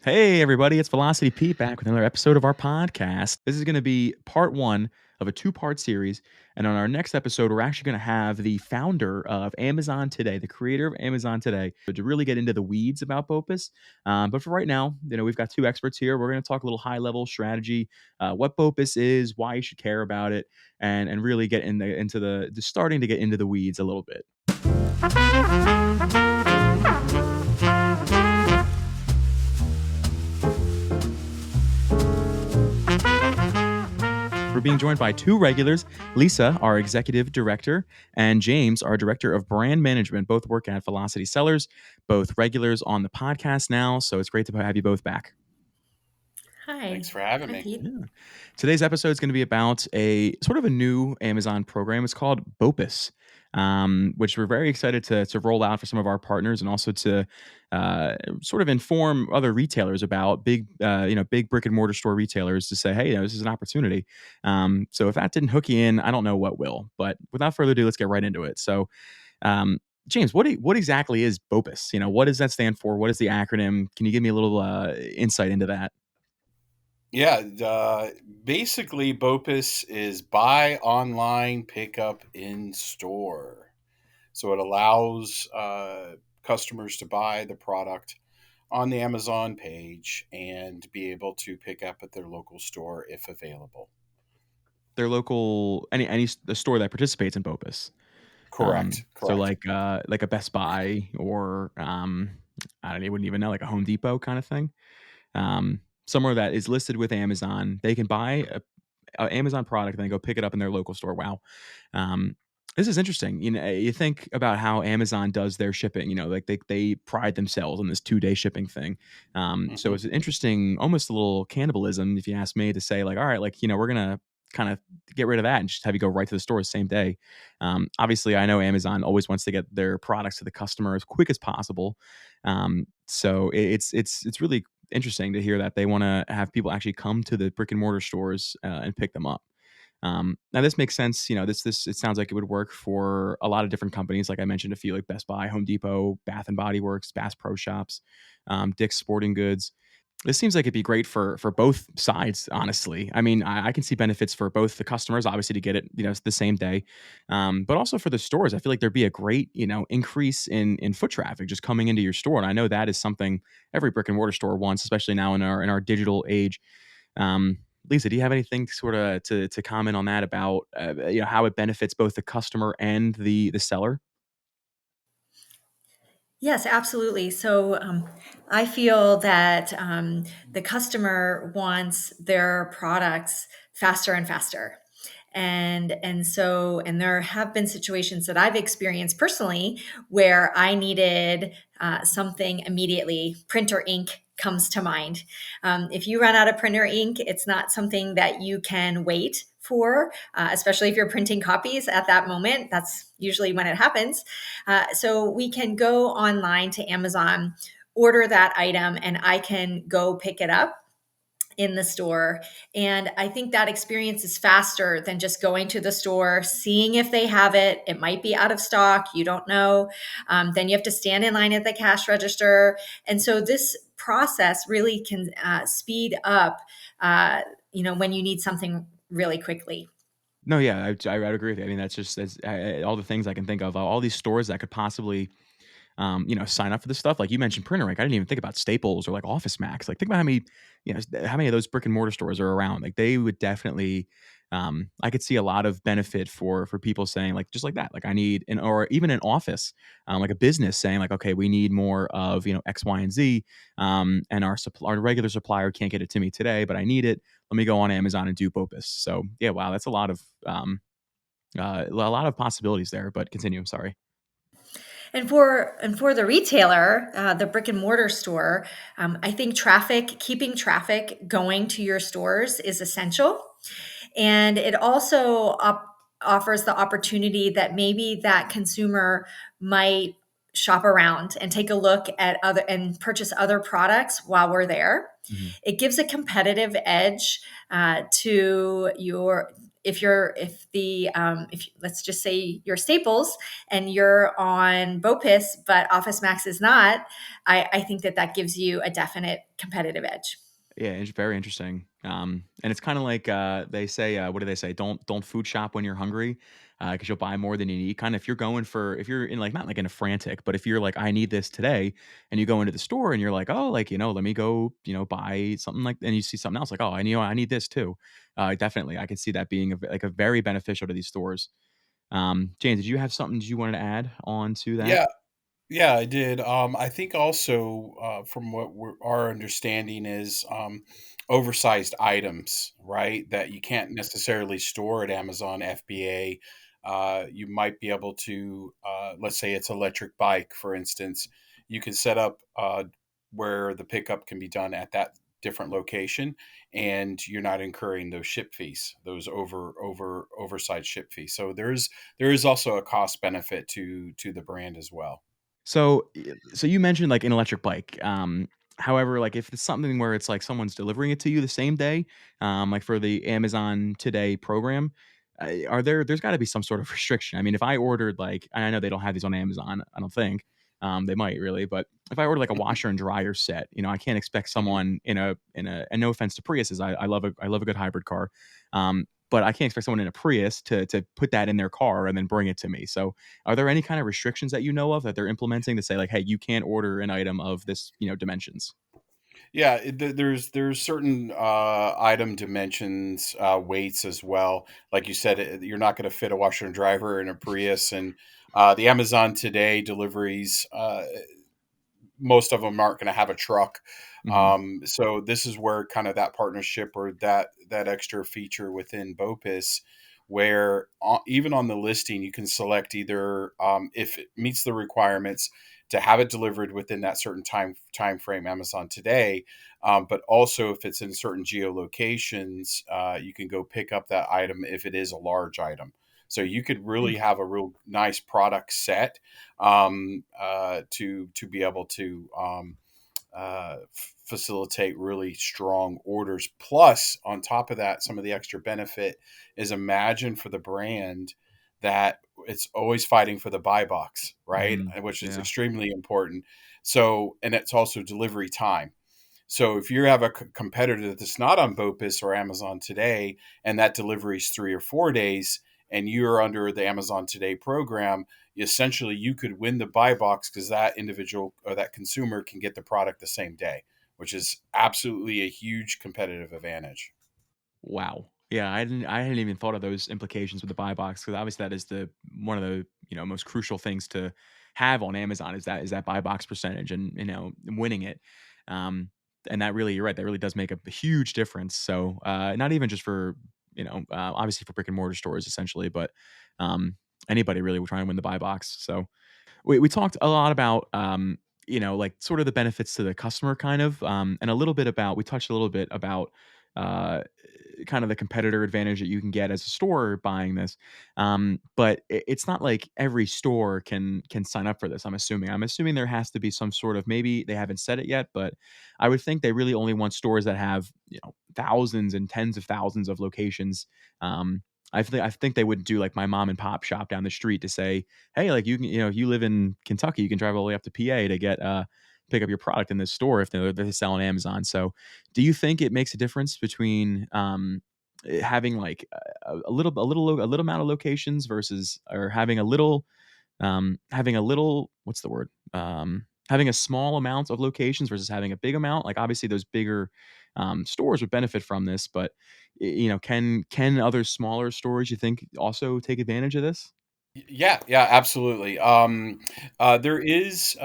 Hey, everybody, it's Velocity Pete back with another episode of our podcast. This is going to be part one of a two-part series. And on our next episode, we're actually going to have the founder of Amazon Today, the creator of Amazon Today, to really get into the weeds about BOPIS. But for right now, we've got two experts here. We're going to talk a little high-level strategy, what BOPIS is, why you should care about it, and really get into the starting to get into the weeds a little bit. We're being joined by two regulars, Lisa, our executive director, and James, our director of brand management. Both work at Velocity Sellers, both regulars on the podcast now. So it's great to have you both back. Hi. Thanks for having Hi, me. Pete. Yeah. Today's episode is going to be about a sort of a new Amazon program. It's called BOPIS, which we're very excited to roll out for some of our partners and also to sort of inform other retailers about big brick and mortar store retailers to say, hey, this is an opportunity. So if that didn't hook you in, I don't know what will. But without further ado, let's get right into it. So, James, what exactly is BOPIS? What does that stand for? What is the acronym? Can you give me a little insight into that? Yeah, basically, BOPIS is buy online, pick up in store. So it allows customers to buy the product on the Amazon page and be able to pick up at their local store if available. Their local any the store that participates in BOPIS. Correct. So Correct. like a Best Buy or I wouldn't even know, like a Home Depot kind of thing. Somewhere that is listed with Amazon, they can buy a Amazon product and then go pick it up in their local store. Wow. Um, this is interesting. You think about how Amazon does their shipping, like they pride themselves on this 2-day shipping thing. So hmm it's interesting, almost a little cannibalism, if you ask me, to say like, all right, like, we're going to kind of get rid of that and just have you go right to the store the same day. Obviously I know Amazon always wants to get their products to the customer as quick as possible. So it's really interesting to hear that they want to have people actually come to the brick and mortar stores and pick them up. Now this makes sense. This it sounds like it would work for a lot of different companies. Like I mentioned, a few like Best Buy, Home Depot, Bath and Body Works, Bass Pro Shops, Dick's Sporting Goods. This seems like it'd be great for both sides, honestly. I mean, I can see benefits for both the customers, obviously, to get it, the same day, but also for the stores. I feel like there'd be a great, increase in foot traffic just coming into your store, and I know that is something every brick and mortar store wants, especially now in our digital age. Um, Lisa, do you have anything sort of to comment on that about how it benefits both the customer and the seller? Yes, absolutely. So I feel that the customer wants their products faster and faster. And there have been situations that I've experienced personally where I needed something immediately. Printer ink comes to mind. If you run out of printer ink, it's not something that you can wait for, especially if you're printing copies at that moment. That's usually when it happens. So we can go online to Amazon, order that item, and I can go pick it up in the store. And I think that experience is faster than just going to the store, seeing if they have it. It might be out of stock. You don't know. Then you have to stand in line at the cash register. And so this process really can speed up, when you need something really quickly. No, yeah, I would agree with you. I mean, that's all the things I can think of, all these stores that could possibly sign up for this stuff. Like you mentioned printer ink. I didn't even think about Staples or like Office Max. Like think about how many of those brick and mortar stores are around. Like they would definitely, I could see a lot of benefit for people saying like, just like that, like I need or even an office, like a business saying like, okay, we need more of, X, Y, and Z. And our regular supplier can't get it to me today, but I need it. Let me go on Amazon and do BOPIS. So yeah, wow, that's a lot of possibilities there, but continue. I'm sorry. And for the retailer, the brick and mortar store, I think keeping traffic going to your stores is essential, and it also offers the opportunity that maybe that consumer might shop around and take a look at other and purchase other products while we're there. Mhm. It gives a competitive edge to your if let's just say you're Staples and you're on BOPIS, but Office Max is not, I think that that gives you a definite competitive edge. Yeah, it's very interesting. And it's kind of like they say, what do they say? Don't food shop when you're hungry, because you'll buy more than you need. Kind of if you're going for if you're in like not like in a frantic, but if you're like I need this today, and you go into the store and you're like oh like let me go buy something like and you see something else like oh I need this too. Definitely, I can see that being like a very beneficial to these stores. Jane, did you have something you wanted to add on to that? Yeah, yeah, I did. I think also, from what our understanding is, oversized items, right? That you can't necessarily store at Amazon FBA. You might be able to, let's say it's electric bike, for instance. You can set up where the pickup can be done at that different location, and you're not incurring those ship fees, those oversized ship fees. So there is also a cost benefit to the brand as well. So you mentioned, like, an electric bike, however, like, if it's something where it's, like, someone's delivering it to you the same day, like, for the Amazon Today program, there's gotta be some sort of restriction. I mean, if I ordered, like and I know they don't have these on Amazon, I don't think, they might really, but if I order, like, a washer and dryer set, I can't expect Mhm. someone and no offense to Priuses, I love a good hybrid car, but I can't expect someone in a Prius to put that in their car and then bring it to me, so are there any kind of restrictions that you know of that they're implementing to say like, "Hey, you can't order an item of this, dimensions?" Yeah, there's certain item dimensions, weights as well. Like you said, you're not going to fit a washer and dryer in a Prius, and the Amazon Today deliveries. Most of them aren't going to have a truck. Mhm, So this is where kind of that partnership or that extra feature within BOPIS, where even on the listing you can select either if it meets the requirements to have it delivered within that certain time frame, Amazon Today, but also if it's in certain geolocations, you can go pick up that item if it is a large item. So you could really have a real nice product set to be able to facilitate really strong orders. Plus, on top of that, some of the extra benefit is imagine for the brand that it's always fighting for the buy box, right? mhm, Which is yeah. extremely important. So, and it's also delivery time. So if you have a competitor that's not on BOPIS or Amazon Today, and that delivery is 3 or 4 days, and you're under the Amazon Today program, essentially you could win the buy box because that individual or that consumer can get the product the same day, which is absolutely a huge competitive advantage. Wow. Yeah, I hadn't even thought of those implications with the buy box because obviously that is the one of the, most crucial things to have on Amazon is that buy box percentage and, winning it. Um, and that really you're right, that really does make a huge difference. So, not even just for, obviously for brick and mortar stores essentially, but, anybody really will try and win the buy box. So we talked a lot about like sort of the benefits to the customer kind of and a little bit about we touched a little bit about uh kind of the competitor advantage that you can get as a store buying this but it's not like every store can sign up for this. I'm assuming there has to be some sort of maybe they haven't said it yet but I would think they really only want stores that have thousands and tens of thousands of locations. I think they wouldn't do like my mom and pop shop down the street to say hey, like you can, if you live in Kentucky, you can drive all the way up to PA to get pick up your product in this store if they sell on Amazon. So, do you think it makes a difference between having like a little amount of locations versus or having a little what's the word having a small amount of locations versus having a big amount? Like obviously those bigger stores would benefit from this, but can other smaller stores you think also take advantage of this? Yeah, yeah, absolutely. There is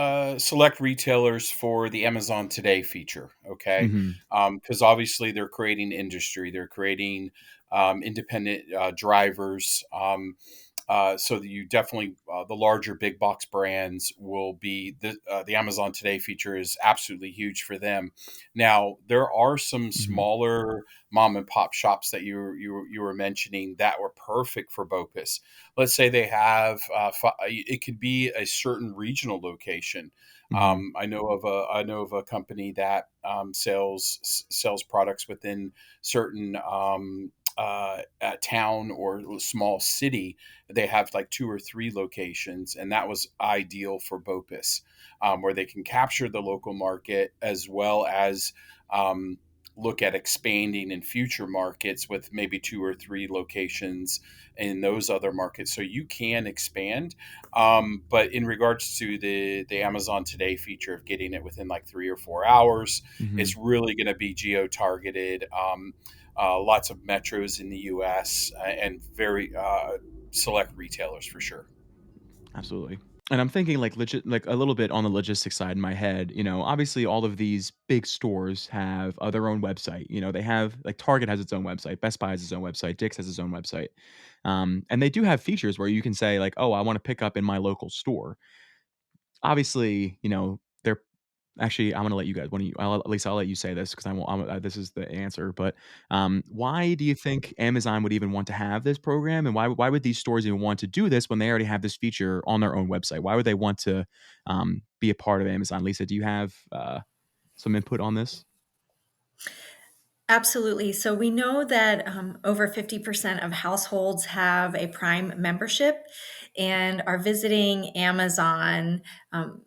select retailers for the Amazon Today feature, okay? Hmm. Because obviously they're creating industry, they're creating independent drivers. So that you definitely the larger big box brands will be the Amazon Today feature is absolutely huge for them. Now there are some Hmm. smaller mom and pop shops that you were mentioning that were perfect for BOPIS. Let's say they have it could be a certain regional location. Mhm. I know of a company that sells products within certain a town or small city, they have like two or three locations, and that was ideal for BOPIS, where they can capture the local market as well as um, look at expanding in future markets with maybe two or three locations in those other markets. So you can expand. But in regards to the Amazon Today feature of getting it within like 3 or 4 hours, Hmm. it's really going to be geo targeted. Lots of metros in the U.S. And very select retailers for sure. Absolutely. And I'm thinking like legit, like a little bit on the logistics side in my head. Obviously all of these big stores have their own website. They have like Target has its own website, Best Buy has its own website, Dick's has its own website, and they do have features where you can say like, "Oh, I want to pick up in my local store." Obviously, they're actually, I'm gonna let you guys. One of you, at least I'll let you say this because I won't. This is the answer, but why do you think Amazon would even want to have this program, and why would these stores even want to do this when they already have this feature on their own website? Why would they want to be a part of Amazon? Lisa, do you have some input on this? Absolutely. So we know that over 50% of households have a Prime membership and are visiting Amazon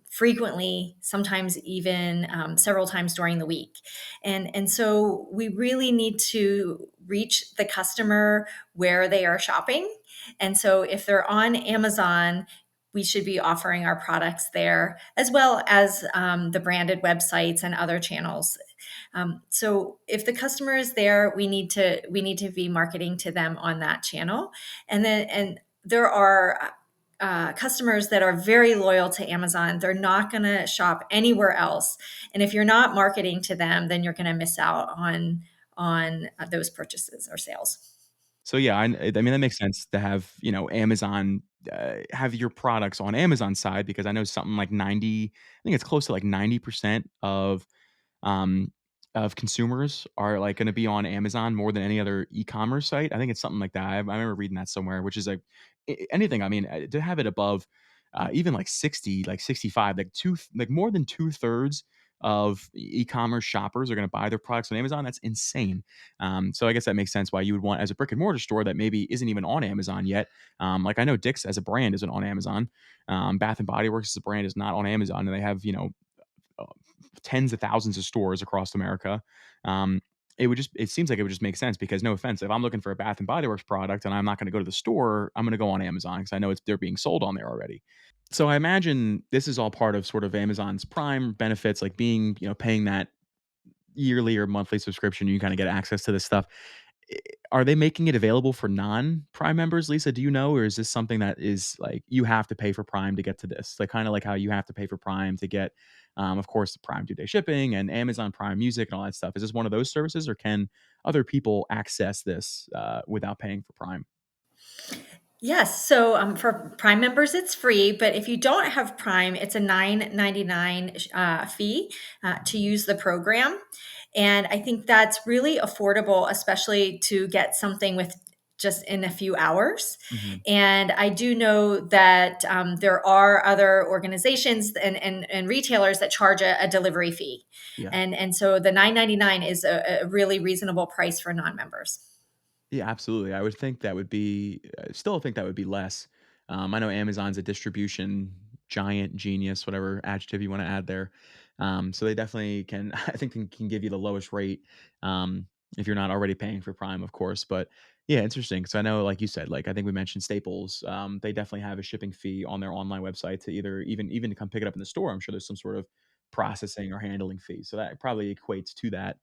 frequently, sometimes even several times during the week. And so we really need to reach the customer where they are shopping. And so if they're on Amazon, we should be offering our products there, as well as the branded websites and other channels. So if the customer is there, we need to be marketing to them on that channel, and there are customers that are very loyal to Amazon. They're not going to shop anywhere else, and if you're not marketing to them, then you're going to miss out on those purchases or sales. So yeah, I mean that makes sense to have Amazon have your products on Amazon side because I know something like 90, I think it's close to like 90% um, of consumers are like going to be on Amazon more than any other e-commerce site. I think it's something like that. I remember reading that somewhere, which is like anything. I mean, to have it above even like 60, like 65, like like more than 2/3 of e-commerce shoppers are going to buy their products on Amazon. That's insane. So I guess that makes sense why you would want as a brick and mortar store that maybe isn't even on Amazon yet. Like I know Dick's as a brand isn't on Amazon. Bath and Body Works as a brand is not on Amazon, and they have uh, tens of thousands of stores across America. Um, it seems like it would just make sense because no offense, if I'm looking for a Bath and Body Works product and I'm not going to go to the store, I'm going to go on Amazon because I know they're being sold on there already. So I imagine this is all part of sort of Amazon's Prime benefits, like being paying that yearly or monthly subscription. You kind of get access to this stuff. I Are they making it available for non-Prime members, Lisa? Do you know, or is this something that is like you have to pay for Prime to get to this? Like kind of like how you have to pay for Prime to get, of course, the Prime 2-day shipping and Amazon Prime Music and all that stuff. Is this one of those services, or can other people access this without paying for Prime? Yes. So for Prime members, it's free, but if you don't have Prime, it's a $9.99 fee to use the program. And I think that's really affordable, especially to get something with just in a few hours. Hmm. And I do know that there are other organizations and retailers that charge a delivery fee. Yeah. And so the $9.99 is a really reasonable price for non-members. Yeah, absolutely. I would think that would be still think that would be less. I know Amazon's a distribution giant, genius, whatever adjective you want to add there. So they definitely can. I think can give you the lowest rate if you're not already paying for Prime, of course. But yeah, interesting. So I know, like you said, like I think we mentioned Staples. They definitely have a shipping fee on their online website to either even to come pick it up in the store. I'm sure there's some sort of processing or handling fee. So that probably equates to that.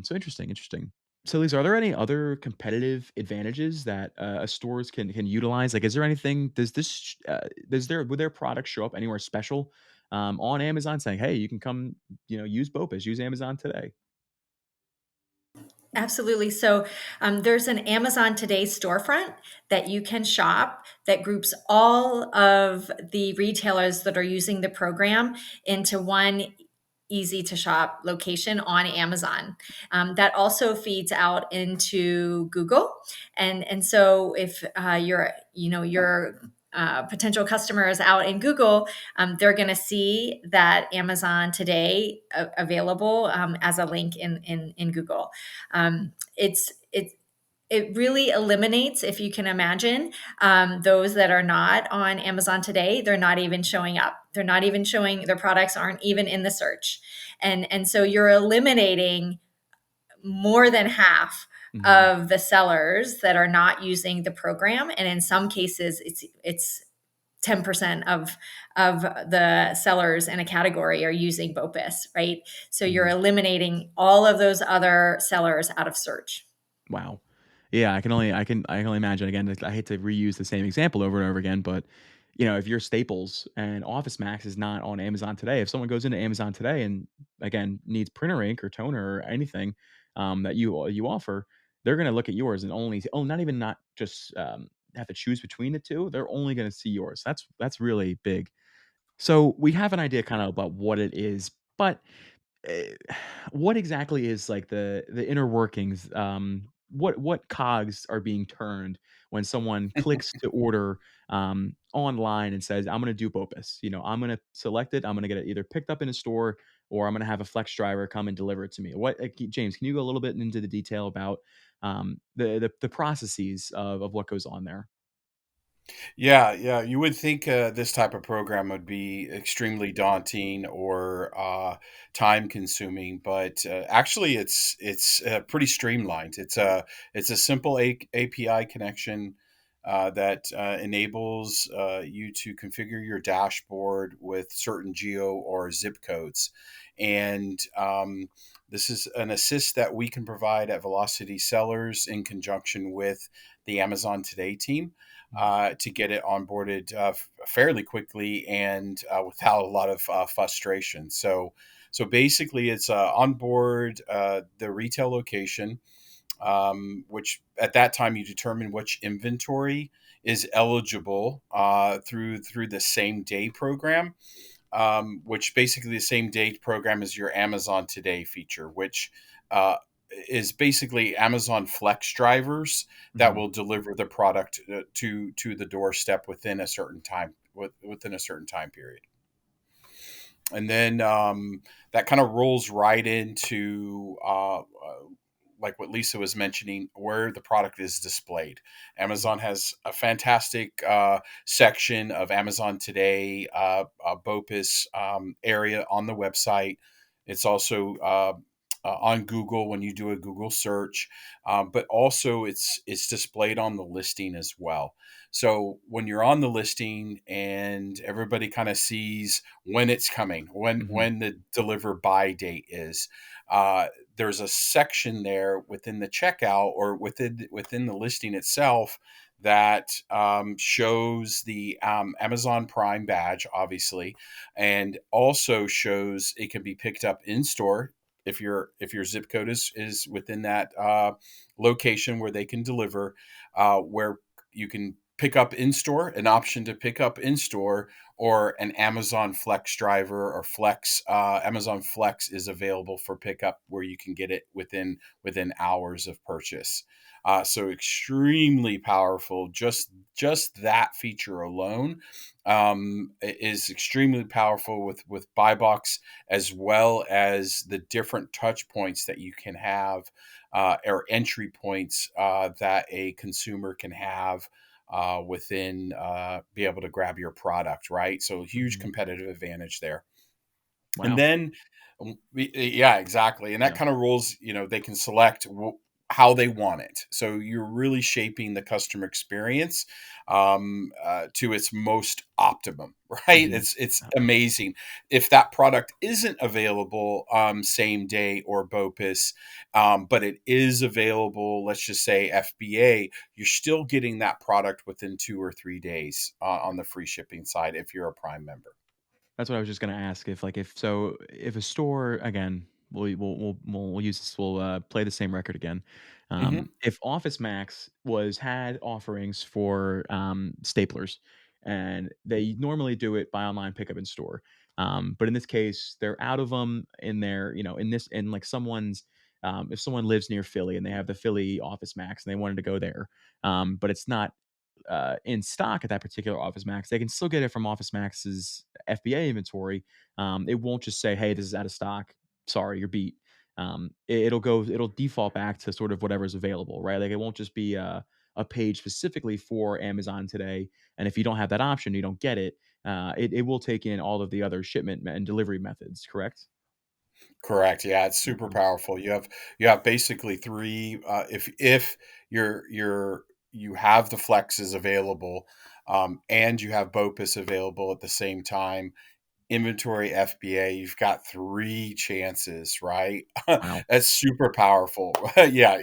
So interesting, interesting. So, Lisa, are there any other competitive advantages that stores can utilize? Like, is there anything? Does their would their product show up anywhere special on Amazon, saying, "Hey, you can come, use BOPIS, use Amazon today." Absolutely. So there's an Amazon Today storefront that you can shop that groups all of the retailers that are using the program into one easy to shop location on Amazon. That also feeds out into Google, and so if your potential customers out in Google, they're going to see that Amazon Today available as a link in Google. It's it really eliminates, if you can imagine, those that are not on Amazon today. They're not even showing up. They're not even showing, their products aren't even in the search. And so you're eliminating more than half Mhm. of the sellers that are not using the program. And in some cases, it's 10% of the sellers in a category are using BOPIS, right? So you're Mhm. eliminating all of those other sellers out of search. Wow. Yeah, I can only imagine again, like, I hate to reuse the same example over and over again, but, if you're Staples and Office Max is not on Amazon today, if someone goes into Amazon today and, again, needs printer ink or toner or anything, that you offer, they're gonna look at yours and only not even not just, have to choose between the 2, they're only gonna see yours. That's really big. So, we have an idea kinda about what it is, but eh, what exactly is like the inner workings? What cogs are being turned when someone clicks to order online and says, "I'm going to do BOPIS. I'm going to select it. I'm going to get it either picked up in a store or I'm going to have a flex driver come and deliver it to me." James? Can you go a little bit into the detail about the processes of what goes on there? Yeah, yeah. You would think this type of program would be extremely daunting or time consuming, but actually, it's pretty streamlined. It's a simple API connection that enables you to configure your dashboard with certain geo or zip codes, and this is an assist that we can provide at Velocity Sellers in conjunction with the Amazon Today team to get it onboarded fairly quickly and without a lot of frustration. So basically, it's onboard the retail location, which at that time you determine which inventory is eligible through the same day program, which basically the same day program is your Amazon Today feature, which uh, is basically Amazon Flex drivers that Mhm. will deliver the product to the doorstep within a certain time period. And then that kind of rolls right into like what Lisa was mentioning, where the product is displayed. Mhm. Amazon has a fantastic section of Amazon Today, BOPIS area on the website. It's also on Google when you do a Google search, but also it's displayed on the listing as well. So when you're on the listing and everybody kind of sees when it's coming, Mhm. when the deliver by date is, uh, there's a section there within the checkout or within the listing itself that shows the Amazon Prime badge, obviously, and also shows it can be picked up in store if your zip code is within that location where they can deliver, where you can pick up in store, an option to pick up in store, or an Amazon Flex driver or Flex. Amazon Flex is available for pickup where you can get it within hours of purchase. So extremely powerful. Just that feature alone is extremely powerful with buy box, as well as the different touch points that you can have or entry points that a consumer can have within be able to grab your product, right? So huge Mhm. competitive advantage there. And Wow. then, yeah, exactly. And that Yeah. kind of rules, they can select how they want it. So you're really shaping the customer experience to its most optimum, right? Mhm. It's Yeah. amazing. If that product isn't available same day or BOPIS, but it is available, let's just say FBA, you're still getting that product within 2 or 3 days on the free shipping side if you're a Prime member. That's what I was just gonna ask if, like, if a store again, we'll use this, we'll, play the same record again. Hmm. If Office Max had offerings for, staplers, and they normally do it buy online, pickup in store, but in this case, they're out of them in their in, like, someone's, if someone lives near Philly and they have the Philly Office Max and they wanted to go there, but it's not in stock at that particular Office Max, they can still get it from Office Max's FBA inventory. It won't just say, "Hey, this is out of stock. Sorry, you're beat." it'll default back to sort of whatever's available, right? Like it won't just be a page specifically for Amazon today. And if you don't have that option, you don't get it. It will take in all of the other shipment and delivery methods, correct? Correct. Yeah, it's super Wow. powerful. You have basically three. If you have the flexes available, and you have BOPIS available at the same time, inventory FBA, you've got three chances, right? Wow. That's super powerful. Yeah.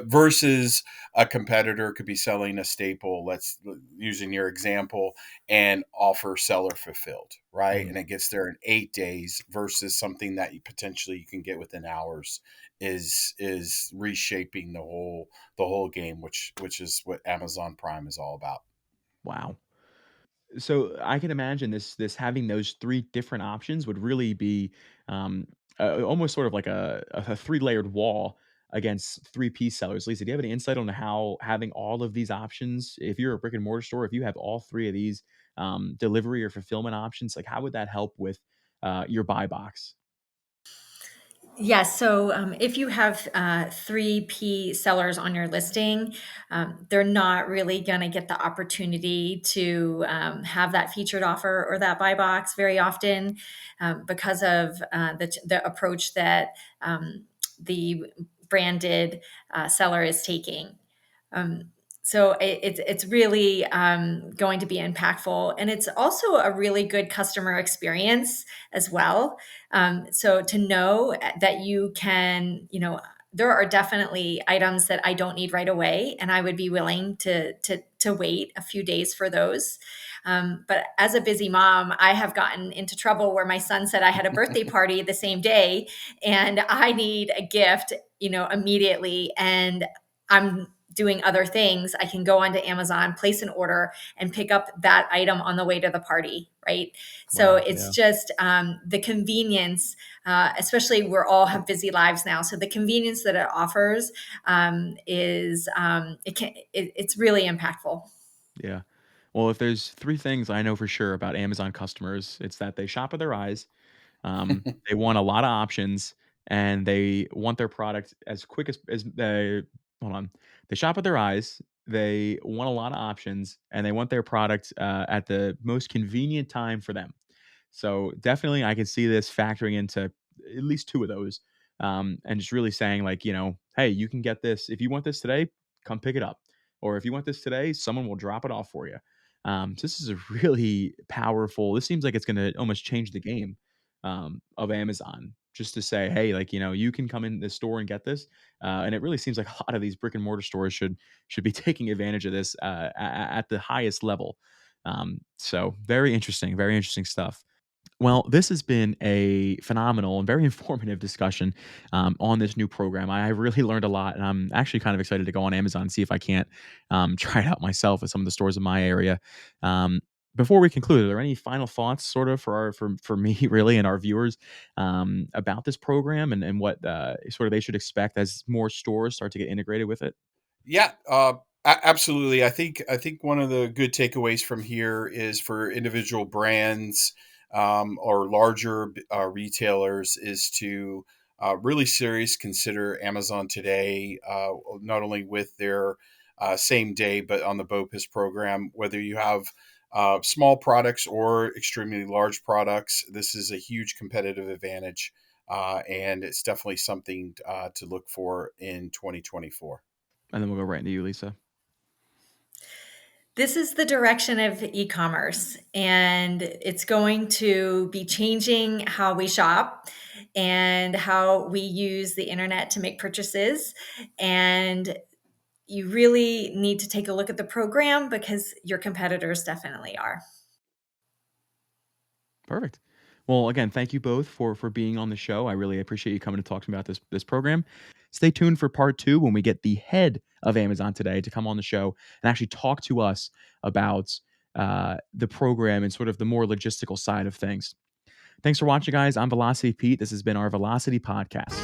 Versus a competitor could be selling a staple, let's using your example, and offer seller fulfilled, right? Mhm. And it gets there in 8 days versus something that you can get within hours is reshaping the whole game, which is what Amazon Prime is all about. Wow. So I can imagine this having those three different options would really be um, almost sort of like a three layered wall against 3P sellers. Lisa, do you have any insight on how having all of these options, if you're a brick and mortar store, if you have all three of these delivery or fulfillment options, like how would that help with your buy box? Yes. So if you have 3P sellers on your listing, they're not really going to get the opportunity to have that featured offer or that buy box very often because of the approach that the branded seller is taking. Um, it's really going to be impactful, and it's also a really good customer experience as well. So to know that you can, there are definitely items that I don't need right away, and I would be willing to wait a few days for those. But as a busy mom, I have gotten into trouble where my son said I had a birthday party the same day, and I need a gift, immediately, and I'm doing other things. I can go onto Amazon, place an order, and pick up that item on the way to the party, right? So Wow. it's Yeah. just the convenience, especially we're all have busy lives now. So the convenience that it offers is it's really impactful. Yeah. Well, if there's three things I know for sure about Amazon customers, it's that they shop with their eyes. They want a lot of options, and they want their product as quick as they hold on. They shop with their eyes. They want a lot of options, and they want their product at the most convenient time for them. So definitely, I can see this factoring into at least two of those, and just really saying like, hey, you can get this if you want this today. Come pick it up, or if you want this today, someone will drop it off for you. So this is a really powerful. This seems like it's going to almost change the game of Amazon just to say, hey, like you can come in this store and get this, and it really seems like a lot of these brick and mortar stores should be taking advantage of this at the highest level. So very interesting stuff. Well, this has been a phenomenal and very informative discussion on this new program. I really learned a lot, and I'm actually kind of excited to go on Amazon and see if I can't try it out myself at some of the stores in my area. Um, before we conclude, are there any final thoughts, sort of, for me, really, and our viewers about this program and what sort of they should expect as more stores start to get integrated with it? Yeah, absolutely. I think one of the good takeaways from here is for individual brands, or larger retailers is to really serious consider Amazon today, not only with their same day, but on the BOPIS program. Whether you have small products or extremely large products, this is a huge competitive advantage, and it's definitely something to look for in 2024. And then we'll go right into you, Lisa. This is the direction of e-commerce, and it's going to be changing how we shop and how we use the internet to make purchases. And you really need to take a look at the program because your competitors definitely are. Perfect. Well, again, thank you both for being on the show. I really appreciate you coming to talk to me about this program. Stay tuned for part two when we get the head of Amazon today to come on the show and actually talk to us about the program and sort of the more logistical side of things. Thanks for watching, guys. I'm Velocity Pete. This has been our Velocity Podcast.